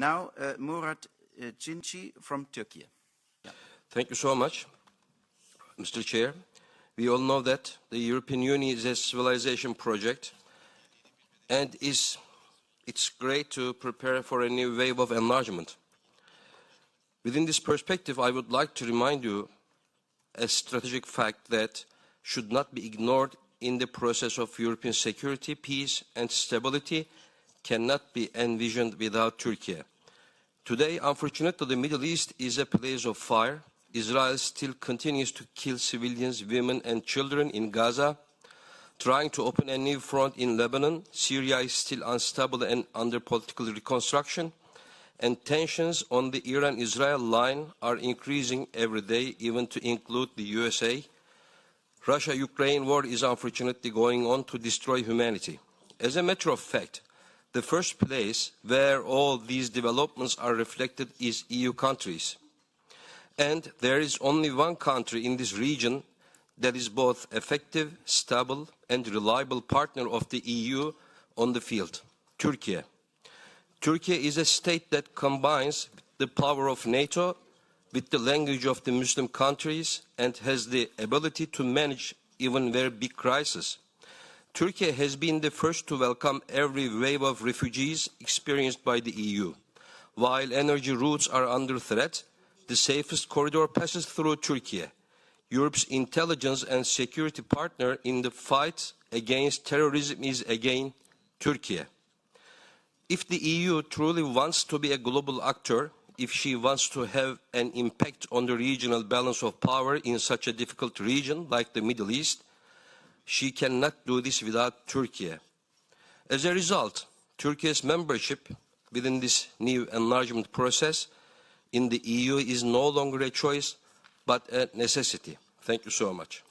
Now, Murat Cinci from Turkey. Yeah. Thank you so much, Mr. Chair. We all know that the European Union is a civilization project, and it's great to prepare for a new wave of enlargement. Within this perspective, I would like to remind you a strategic fact that should not be ignored in the process of European security, peace and stability cannot be envisioned without Turkey. Today, unfortunately, the Middle East is a place of fire. Israel still continues to kill civilians, women and children in Gaza, trying to open a new front in Lebanon. Syria is still unstable and under political reconstruction, and tensions on the Iran-Israel line are increasing every day, even to include the USA. Russia-Ukraine war is unfortunately going on to destroy humanity. As a matter of fact, the first place where all these developments are reflected is EU countries. And there is only one country in this region that is both effective, stable and reliable partner of the EU on the field, Turkey. Turkey is a state that combines the power of NATO with the language of the Muslim countries and has the ability to manage even very big crises. Turkey has been the first to welcome every wave of refugees experienced by the EU. While energy routes are under threat, the safest corridor passes through Turkey, Europe's intelligence and security partner in the fight against terrorism is again Turkey. If the EU truly wants to be a global actor, if she wants to have an impact on the regional balance of power in such a difficult region like the Middle East, she cannot do this without Turkey. As a result, Turkey's membership within this new enlargement process in the EU is no longer a choice, but a necessity. Thank you so much.